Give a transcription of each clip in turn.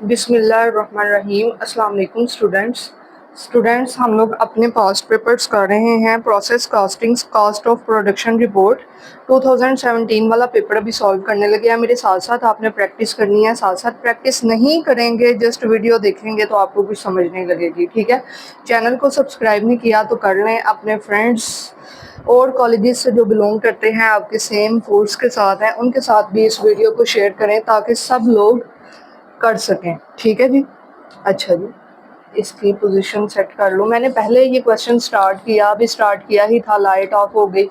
बिस्मिल्लाहिर्रहमानिर्रहीम। अस्सलाम वालेकुम स्टूडेंट्स हम लोग अपने पास्ट पेपर्स कर रहे हैं। Process castings cost of production report 2017 वाला पेपर अभी सॉल्व करने लगे हैं। मेरे साथ साथ आपने प्रैक्टिस करनी है। साथ साथ प्रैक्टिस नहीं करेंगे, जस्ट वीडियो देखेंगे तो आपको कुछ समझ नहीं लगेगी। ठीक है, चैनल को सब्सक्राइब नहीं किया तो कर लें। अपने फ्रेंड्स और कॉलेजेस से जो बिलोंग करते हैं, आपके सेम कोर्स के साथ हैं, उनके साथ भी इस वीडियो को शेयर करें ताकि सब लोग कर सकें। ठीक है जी। अच्छा जी, इसकी पोजीशन सेट कर लूँ। मैंने पहले ये क्वेश्चन स्टार्ट किया, अभी स्टार्ट किया ही था, लाइट ऑफ हो गई।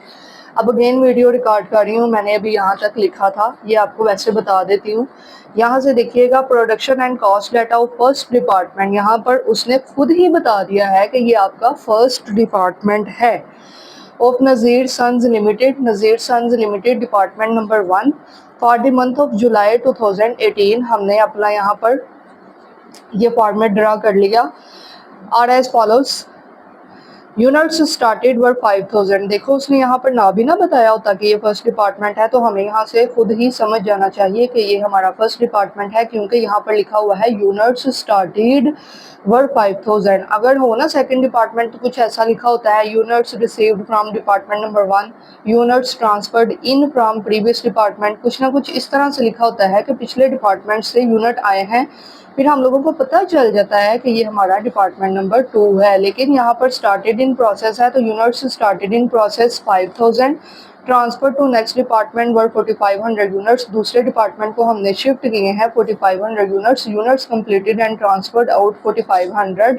अब अगेन वीडियो रिकॉर्ड कर रही हूँ। मैंने अभी यहाँ तक लिखा था, ये आपको वैसे बता देती हूँ। यहाँ से देखिएगा, production and cost data of first department, यहाँ पर उसने खुद ही बता दिया है कि ये आपका फर्स्ट डिपार्टमेंट है। Of Nazir sons limited, Nazir sons limited department number 1 for the month of July 2018। हमने अपना यहाँ पर ये फॉर्मेट ड्रा कर लिया और एज फॉलोज। यूनिट्स स्टार्टेड वर 5000। देखो, उसने यहाँ पर ना भी ना बताया होता कि ये फर्स्ट डिपार्टमेंट है, तो हमें यहाँ से खुद ही समझ जाना चाहिए कि ये हमारा फर्स्ट डिपार्टमेंट है, क्योंकि यहाँ पर लिखा हुआ है यूनिट्स स्टार्टेड वर 5000। अगर हो ना सेकंड डिपार्टमेंट तो कुछ ऐसा लिखा होता है, units received from department number 1, units transferred in from previous department. कुछ ना कुछ इस तरह से लिखा होता है कि पिछले डिपार्टमेंट से यूनिट आए हैं, फिर हम लोगों को पता चल जाता है कि ये हमारा डिपार्टमेंट नंबर 2 है। लेकिन यहाँ पर स्टार्टेड इन प्रोसेस है, तो units started in process 5000, transfer to next department were 4500 units. दूसरे डिपार्टमेंट को हमने शिफ्ट किए हैं 4500 units. Units completed and transferred out 4500।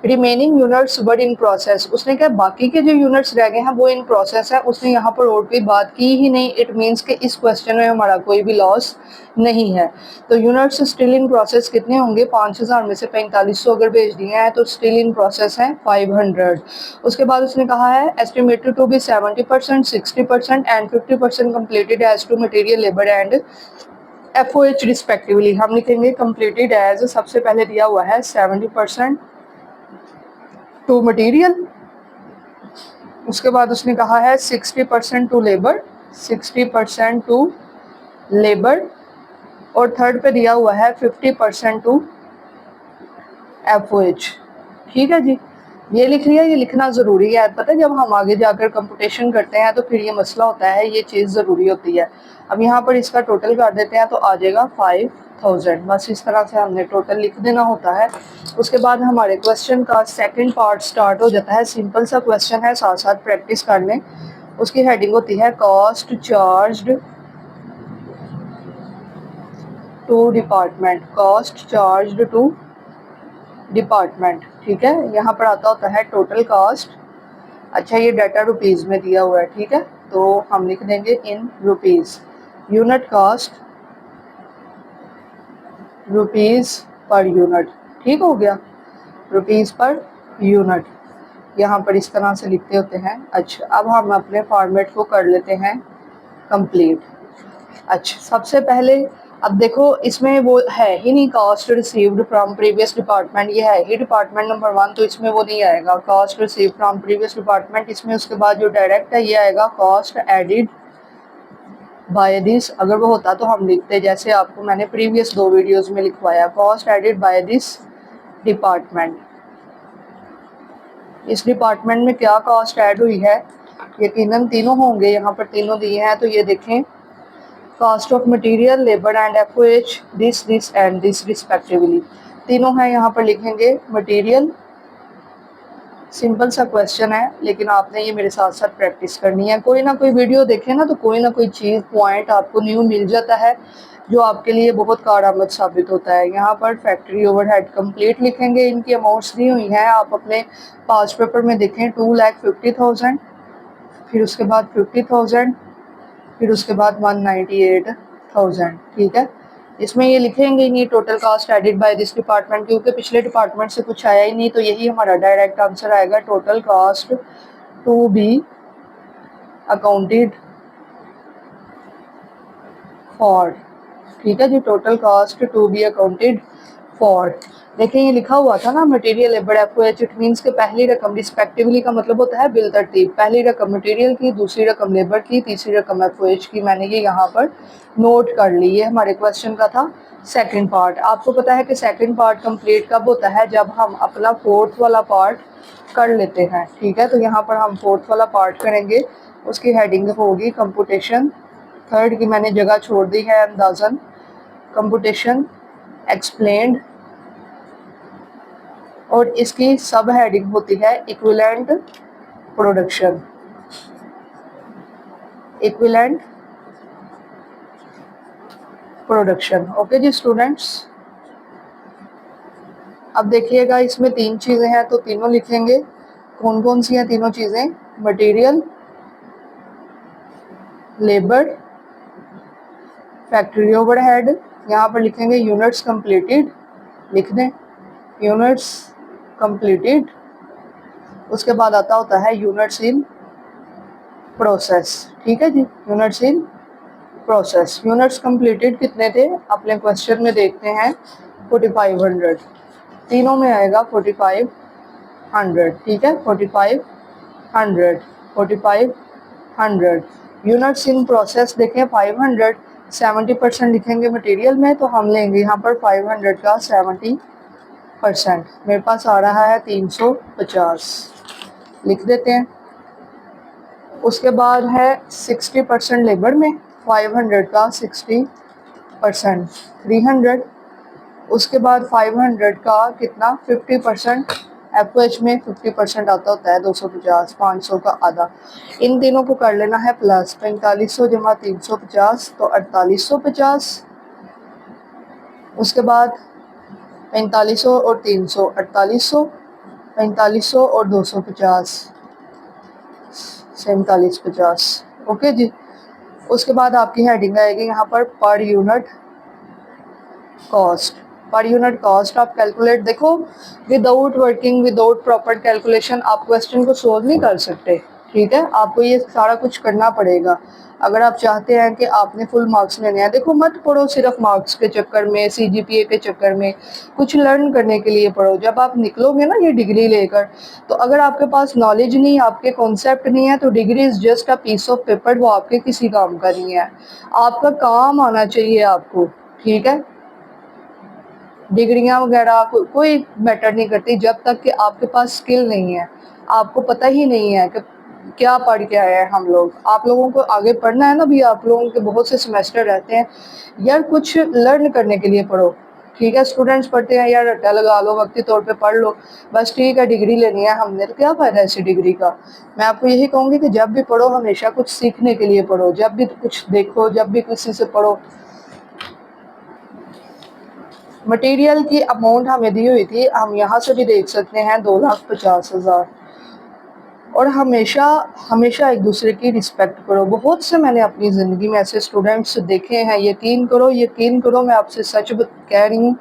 Remaining units were in process. उसने कहा बाकी के जो यूनिट्स रह गए हैं वो इन प्रोसेस है। उसने यहाँ पर और कोई बात की ही नहीं। इट मीन्स कि इस क्वेश्चन में हमारा कोई भी लॉस नहीं है। तो यूनिट्स स्टिल इन प्रोसेस कितने होंगे? 5000 में से 4500 अगर भेज दिए हैं तो स्टिल इन प्रोसेस है 500। उसके बाद उसने कहा है estimated to be 70%, 60% and 50% completed as to material, labour and FOH respectively. हम लिखेंगे कंप्लीटेड एज, सबसे पहले दिया हुआ है 70% टू मटेरियल। उसके बाद उसने कहा है 60% टू लेबर, 60% टू लेबर, और थर्ड पे दिया हुआ है 50% टू FOH। ठीक है जी, ये लिख लिया। ये लिखना ज़रूरी है, पता है जब हम आगे जाकर कंपटीशन करते हैं तो फिर ये मसला होता है, ये चीज़ ज़रूरी होती है। अब यहाँ पर इसका टोटल कर देते हैं तो आ जाएगा 5000। बस इस तरह से हमने टोटल लिख देना होता है। उसके बाद हमारे क्वेश्चन का सेकंड पार्ट स्टार्ट हो जाता है। सिंपल सा क्वेश्चन है, साथ साथ प्रैक्टिस कर लें। उसकी हेडिंग होती है cost charged to department, cost charged to department. ठीक है, यहाँ पर आता होता है टोटल कॉस्ट। अच्छा, ये डाटा रुपीज़ में दिया हुआ है। ठीक है, तो हम लिख देंगे इन rupees. Unit cost rupees per unit. ठीक हो गया, रुपीज़ पर यूनिट। यहाँ पर इस तरह से लिखते होते हैं। अच्छा, अब हम अपने फॉर्मेट को कर लेते हैं कंप्लीट। अच्छा, सबसे पहले अब देखो, इसमें वो है ही नहीं cost received from previous department, ये है ही डिपार्टमेंट नंबर 1, तो इसमें वो नहीं आएगा cost receive from previous department. इसमें उसके बाद जो डायरेक्ट है ये आएगा कॉस्ट एडिड बाय दिस। अगर वो होता तो हम लिखते, जैसे आपको मैंने प्रीवियस 2 वीडियोस में लिखवाया, cost added by this department. इस डिपार्टमेंट में क्या कॉस्ट ऐड हुई है? यकीनन तीनों होंगे, यहाँ पर तीनों दिए हैं। तो ये देखें, cost of material, labour and FOH, this and this respectively. तीनों हैं, यहाँ पर लिखेंगे मटेरियल। सिंपल सा क्वेश्चन है, लेकिन आपने ये मेरे साथ साथ प्रैक्टिस करनी है। कोई ना कोई वीडियो देखें ना तो कोई ना कोई चीज़ पॉइंट आपको न्यू मिल जाता है जो आपके लिए बहुत कारआमद साबित होता है। यहाँ पर फैक्ट्री ओवरहेड कंप्लीट लिखेंगे, इनकी अमाउंट्स दी हुई हैं, आप अपने पास्ट पेपर में देखें। 2,50,000, फिर उसके बाद 50,000, फिर उसके बाद 198,000। ठीक है, इसमें ये लिखेंगे नहीं total cost added by this department, क्योंकि पिछले डिपार्टमेंट से कुछ आया ही नहीं, तो यही हमारा डायरेक्ट आंसर आएगा, total cost to be accounted for. ठीक है जी, total cost to be accounted for. देखिए ये लिखा हुआ था ना material labour FOH, it means के पहली रकम रिस्पेक्टिवली का मतलब होता है बिल तरतीब, पहली रकम मटेरियल की, दूसरी रकम लेबर की, तीसरी रकम एफओएच की। मैंने ये यहाँ पर नोट कर ली। ये हमारे क्वेश्चन का था सेकंड पार्ट। आपको पता है कि सेकंड पार्ट कंप्लीट कब होता है? जब हम अपना फोर्थ वाला पार्ट कर लेते हैं। ठीक है, तो यहाँ पर हम फोर्थ वाला पार्ट करेंगे। उसकी हेडिंग होगी कंप्यूटेशन। थर्ड की मैंने जगह छोड़ दी है अंदाजन। कंप्यूटेशन एक्सप्लेन्ड, और इसकी सब हेडिंग होती है equivalent production. Equivalent production. Okay जी स्टूडेंट्स, अब देखिएगा इसमें तीन चीज़ें हैं तो तीनों लिखेंगे। कौन कौन सी हैं तीनों चीज़ें? Material, labour, factory overhead. यहाँ पर लिखेंगे यूनिट्स कंप्लीटेड, लिख दें यूनिट्स कंप्लीटेड। उसके बाद आता होता है यूनिट्स इन प्रोसेस। ठीक है जी, units in process. Units completed कितने थे अपने क्वेश्चन में देखते हैं, 4500। तीनों में आएगा 4500। ठीक है, 4500, 4500। यूनिट्स इन प्रोसेस देखें 500, 70% लिखेंगे मटेरियल में, तो हम लेंगे यहाँ पर 500 का 70%। मेरे पास आ रहा है 350, लिख देते हैं। उसके बाद है 60% लेबर में, 500 का 60%, 300। उसके बाद 500 का कितना, 50%। एफओएच में 50% आता होता है 250, 500 का आधा। इन तीनों को कर लेना है प्लस। 4500 जमा 350 तो 4850। उसके बाद 4500 और 300 4800, 4500 और 250 4750। ओके जी। उसके बाद आपकी हेडिंग आएगी यहाँ per unit cost. Per unit cost आप कैलकुलेट, देखो without working, without proper calculation आप क्वेश्चन को सोल्व नहीं कर सकते। ठीक है, आपको ये सारा कुछ करना पड़ेगा अगर आप चाहते हैं कि आपने फुल मार्क्स लेने हैं। देखो मत पढ़ो सिर्फ मार्क्स के चक्कर में, सीजीपीए के चक्कर में, कुछ लर्न करने के लिए पढ़ो। जब आप निकलोगे ना ये डिग्री लेकर, तो अगर आपके पास नॉलेज नहीं, आपके कॉन्सेप्ट नहीं है, तो degree is just a piece of paper, वो आपके किसी काम का नहीं है। आपका काम आना चाहिए आपको। ठीक है, डिग्रियां वगैरह कोई मैटर नहीं करती जब तक कि आपके पास स्किल नहीं है, आपको पता ही नहीं है कि क्या पढ़ के आए हैं हम लोग। आप लोगों को आगे पढ़ना है ना, भी आप लोगों के बहुत से सेमेस्टर रहते हैं यार, कुछ लर्न करने के लिए पढ़ो। ठीक है, स्टूडेंट्स पढ़ते हैं यार रट्टा लगा लो, वक्ती तौर पे पढ़ लो, बस ठीक है डिग्री लेनी है हमने, तो क्या फ़ायदा ऐसी डिग्री का। मैं आपको यही कहूँगी कि जब भी पढ़ो हमेशा कुछ सीखने के लिए पढ़ो, जब भी कुछ देखो, जब भी किसी से पढ़ो। मटेरियल की अमाउंट हमें दी हुई थी, हम यहाँ से भी देख सकते हैं 2,50,000। और हमेशा हमेशा एक दूसरे की रिस्पेक्ट करो। बहुत से मैंने अपनी ज़िंदगी में ऐसे स्टूडेंट्स देखे हैं, यकीन करो यकीन करो, मैं आपसे सच कह रही हूँ।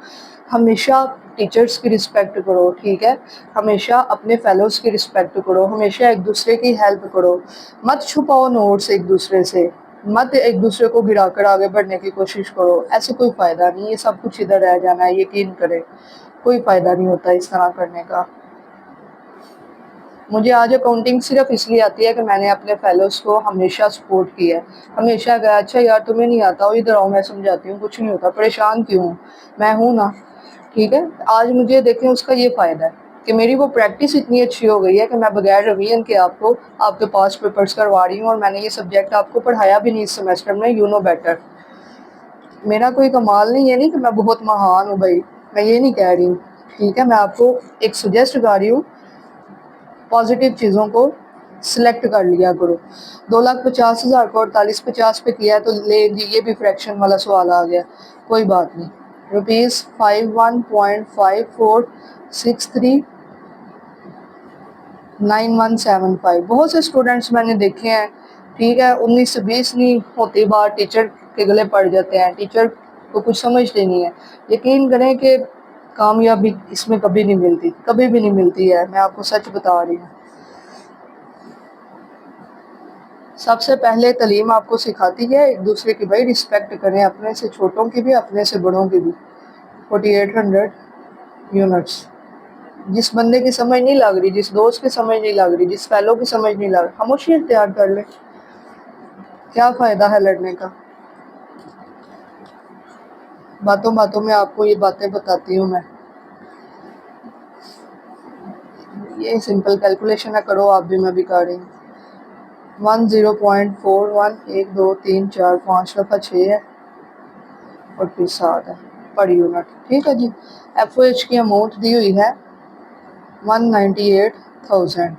हमेशा टीचर्स की रिस्पेक्ट करो। ठीक है, हमेशा अपने फेलोज़ की रिस्पेक्ट करो, हमेशा एक दूसरे की हेल्प करो। मत छुपाओ नोट्स एक दूसरे से, मत एक दूसरे को गिराकर आगे बढ़ने की कोशिश करो। ऐसे कोई फ़ायदा नहीं, ये सब कुछ इधर रह जाना है, यकीन करें कोई फ़ायदा नहीं होता इस तरह करने का। मुझे आज अकाउंटिंग सिर्फ इसलिए आती है कि मैंने अपने फेलोज़ को हमेशा सपोर्ट किया है, हमेशा कहा अच्छा यार तुम्हें नहीं आता हो, इधर आओ मैं समझाती हूँ, कुछ नहीं होता, परेशान क्यों हूँ, मैं हूँ ना। ठीक है, आज मुझे देखें उसका ये फ़ायदा है कि मेरी वो प्रैक्टिस इतनी अच्छी हो गई है कि मैं बगैर रिवीजन के आपको आपके पास पेपर्स करवा रही हूँ, और मैंने ये सब्जेक्ट आपको पढ़ाया भी नहीं इस सेमेस्टर में, यू नो बेटर। मेरा कोई कमाल नहीं है, नहीं कि मैं बहुत महान हूँ भाई, मैं ये नहीं कह रही हूँ। ठीक है, मैं आपको एक सजेस्ट कर रही हूँ, पॉजिटिव चीज़ों को सिलेक्ट कर लिया करो। 2,50,000 को 4850 पे किया है तो ले जी, ये भी फ्रैक्शन वाला सवाल आ गया, कोई बात नहीं। ₹51.54639175। बहुत से स्टूडेंट्स मैंने देखे हैं, ठीक है, 19 से 20 नहीं होती बार टीचर के गले पड़ जाते हैं, टीचर को कुछ समझते नहीं है। यकीन करें कि कामयाबी इसमें कभी नहीं मिलती, कभी भी नहीं मिलती है, मैं आपको सच बता रही हूँ। सबसे पहले तालीम आपको सिखाती है एक दूसरे की भाई रिस्पेक्ट करें, अपने से छोटों की भी, अपने से बड़ों की भी। 4800 यूनिट्स। जिस बंदे की समझ नहीं लग रही, जिस दोस्त की समझ नहीं लग रही, जिस फेलो की समझ नहीं लग रही, खामोशी इख्तियार कर ले। क्या फ़ायदा है लड़ने का। बातों बातों में आपको ये बातें बताती हूँ मैं। ये सिंपल कैलकुलेशन है, करो आप भी, मैं भी कर रही हूँ। 10.41, 1 2 3 4 5 दफ़ा 6 है और फिर 7 है पर यूनिट। ठीक है जी। FOH की अमाउंट दी हुई है 198,000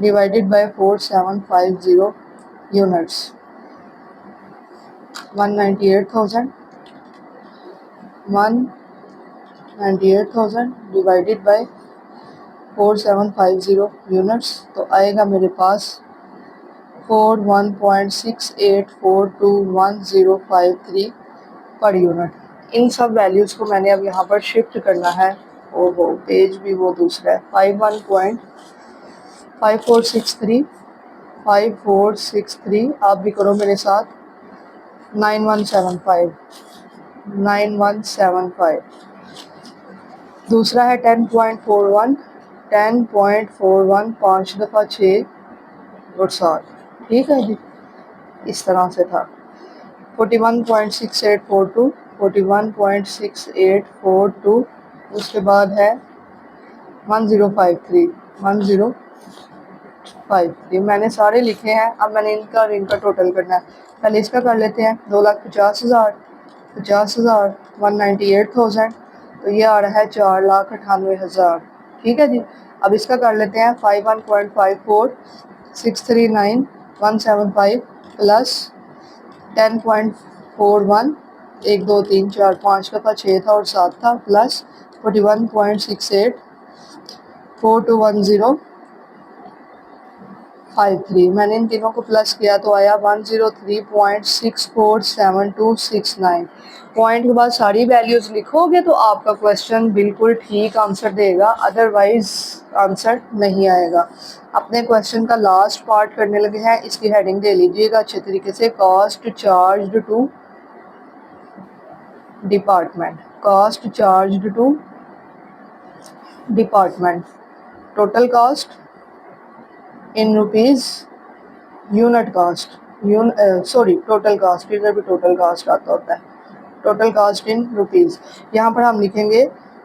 divided by 4750 units. 198,000 divided by 4750 units, तो आएगा मेरे पास 41.68421053 पर यूनिट। इन सब वैल्यूज़ को मैंने अब यहाँ पर शिफ्ट करना है। ओहो, पेज भी वो दूसरा है। 51.5463 आप भी करो मेरे साथ। 9175 दूसरा है 10.41, 5 दफ़ा 6 और 7। ठीक है जी, इस तरह से था। 41.6842, 41.6842, उसके बाद है 1053 मैंने सारे लिखे हैं। अब मैंने इनका टोटल करना है। पहले इसका कर लेते हैं। 2,50,000, 50,000, 198,000, तो ये आ रहा है 4,98,000। ठीक है जी। अब इसका कर लेते हैं 51.54639175 प्लस 10.41, 1 2 3 4 5 दफ़ा 6 था और 7 था, प्लस 41.68421053। मैंने इन तीनों को प्लस किया तो आया 103.647269। पॉइंट के बाद सारी वैल्यूज़ लिखोगे तो आपका क्वेश्चन बिल्कुल ठीक आंसर देगा, अदरवाइज आंसर नहीं आएगा। अपने क्वेश्चन का लास्ट पार्ट करने लगे हैं। इसकी हेडिंग दे लीजिएगा अच्छे तरीके से, cost charged to department. Cost charged to department, total cost in rupees, unit cost, total cost, इधर भी टोटल कॉस्ट आता होता है। Total cost in rupees. यहाँ पर हम लिखेंगे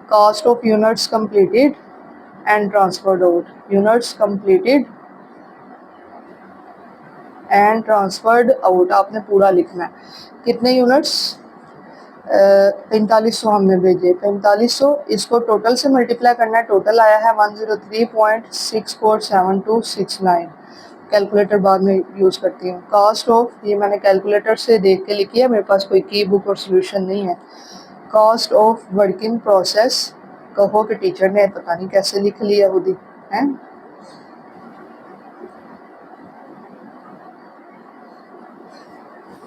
cost of units completed and transferred out. Units completed and transferred out आपने पूरा लिखना है। कितने यूनिट्स? 4500 हमने भेजे। 4500, इसको टोटल से मल्टीप्लाई करना है। टोटल आया है 103.647269। कैलकुलेटर बाद में यूज़ करती हूँ। कॉस्ट ऑफ, ये मैंने कैलकुलेटर से देख के लिखी है, मेरे पास कोई की बुक और सोल्यूशन नहीं है। कॉस्ट ऑफ वर्किंग प्रोसेस, कहो कि टीचर ने पता नहीं कैसे लिख लिया खुद ही है।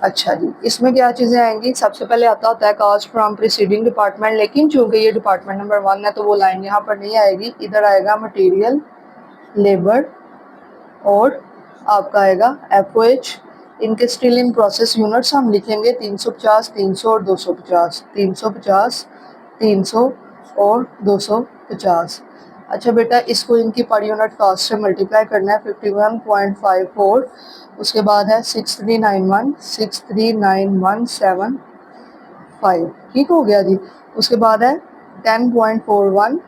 अच्छा जी, इसमें क्या चीज़ें आएंगी? सबसे पहले आता होता है कॉस्ट फ्रॉम प्रीसीडिंग डिपार्टमेंट, लेकिन चूंकि ये डिपार्टमेंट नंबर 1 है तो वो लाइन यहाँ पर नहीं आएगी। इधर आएगा मटेरियल, लेबर और आपका आएगा FOH। इनके स्टिल इन प्रोसेस यूनिट्स हम लिखेंगे 350, 300 और 250। 350, 300 और 250। अच्छा बेटा, इसको इनकी पर यूनिट कॉस्ट से मल्टीप्लाई करना है। 51.54, उसके बाद है 6391 ठीक हो गया जी। उसके बाद है 10.41,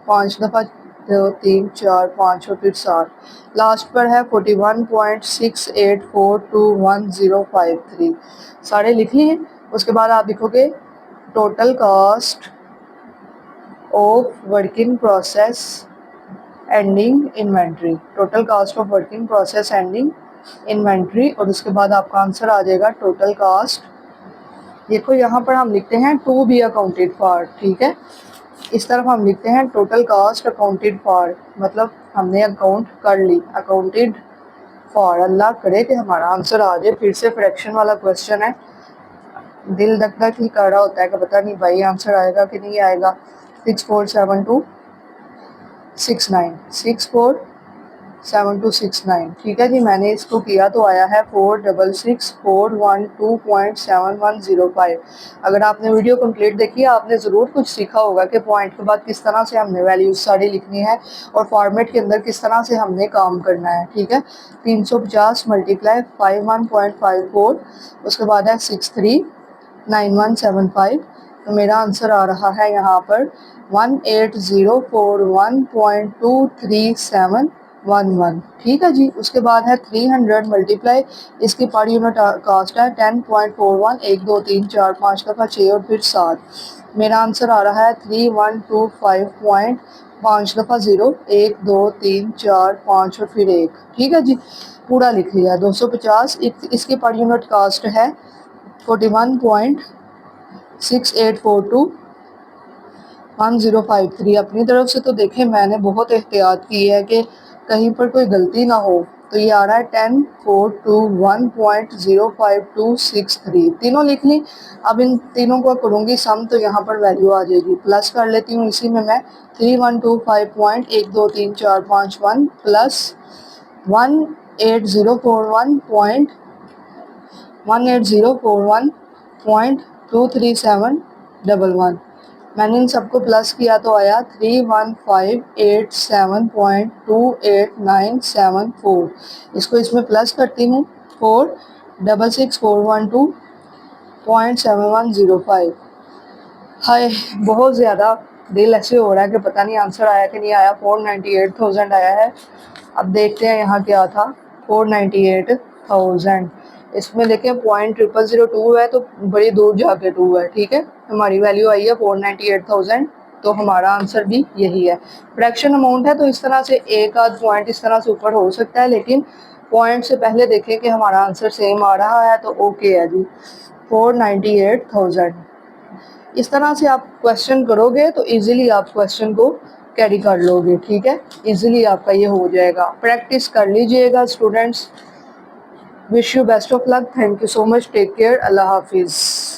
5 दफ़ा 2 3 4 5 और फिर 7। लास्ट पर है 41.68421053। सारे लिख लिए। उसके बाद आप लिखोगे total cost of working process ending inventory. Total cost of working process ending inventory, और उसके बाद आपका आंसर आ जाएगा टोटल कॉस्ट। देखो यहाँ पर हम लिखते हैं टू बी अकाउंटेड फॉर। ठीक है, इस तरफ हम लिखते हैं टोटल कॉस्ट अकाउंटेड फॉर, मतलब हमने अकाउंट कर ली, अकाउंटेड फॉर। अल्लाह करे कि हमारा आंसर आ जाए। फिर से फ्रैक्शन वाला क्वेश्चन है, दिल धक धक ही कर रहा होता है कि पता नहीं भाई आंसर आएगा कि नहीं आएगा। 647269, 7269। ठीक है जी, मैंने इसको किया तो आया है 466,412.7105। अगर आपने वीडियो कंप्लीट देखी है आपने ज़रूर कुछ सीखा होगा कि पॉइंट के बाद किस तरह से हमने वैल्यूज सारी लिखनी है और फॉर्मेट के अंदर किस तरह से हमने काम करना है। ठीक है, 350 मल्टीप्लाई 51.54, उसके बाद है 639175। तो मेरा आंसर आ रहा है यहाँ पर 18041.23711। ठीक है जी, उसके बाद है 300 मल्टीप्लाई, इसकी पर यूनिट कास्ट है 10.41, 1 2 3 4 5 दफ़ा 6 और फिर 7। मेरा आंसर आ रहा है 3125 दफ़ा 0, 1 2 3 4 5 और फिर 1। ठीक है जी, पूरा लिख लिया 250। इसकी पर यूनिट कास्ट है 41.6842 1053। अपनी तरफ से तो देखें मैंने बहुत एहतियात की है कि कहीं पर कोई गलती ना हो। तो ये आ रहा है 10421.05263। तीनों लिख ली। अब इन तीनों को करूँगी सम तो यहाँ पर वैल्यू आ जाएगी। प्लस कर लेती हूँ इसी में मैं 3125.12345 प्लस 18041.23711। मैंने इन सबको प्लस किया तो आया 3158728974। इसको इसमें प्लस करती हूँ 466,412.7105। हाय, बहुत ज़्यादा दिल ऐसे हो रहा है कि पता नहीं आंसर आया कि नहीं आया। 498,000 आया है। अब देखते हैं यहाँ क्या था। 498,000 इसमें देखें 0.0002 है तो बड़ी दूर जाके 2 है। ठीक है, हमारी वैल्यू आई है 498,000, तो हमारा आंसर भी यही है। फ्रैक्शन अमाउंट है तो इस तरह से एक आध पॉइंट इस तरह से ऊपर हो सकता है, लेकिन पॉइंट से पहले देखें कि हमारा आंसर सेम आ रहा है तो ओके है जी, 498,000। इस तरह से आप क्वेश्चन करोगे तो इजीली आप क्वेश्चन को कैरी कर लोगे। ठीक है, इजीली आपका ये हो जाएगा। प्रैक्टिस कर लीजिएगा students. Wish you best of luck. Thank you so much. Take care. अल्लाह हाफिज़।